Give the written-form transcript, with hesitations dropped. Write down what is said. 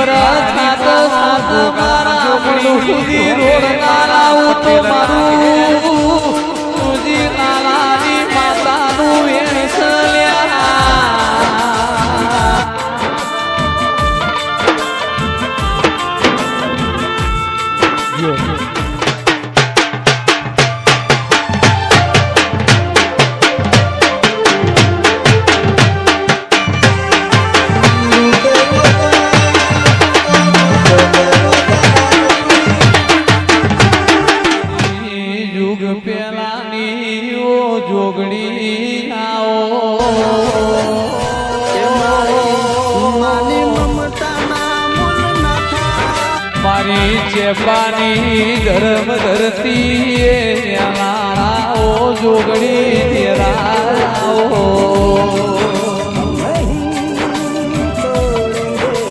વરસાદ સાત મારા મન સુધી રોડ ના લાવું તો મારું તુજી લાલાની માતાનું વેણસલ્યા જોગણી મારી ચેપાની ગરમ ધરતી મારા ઓ જોગણી તેરા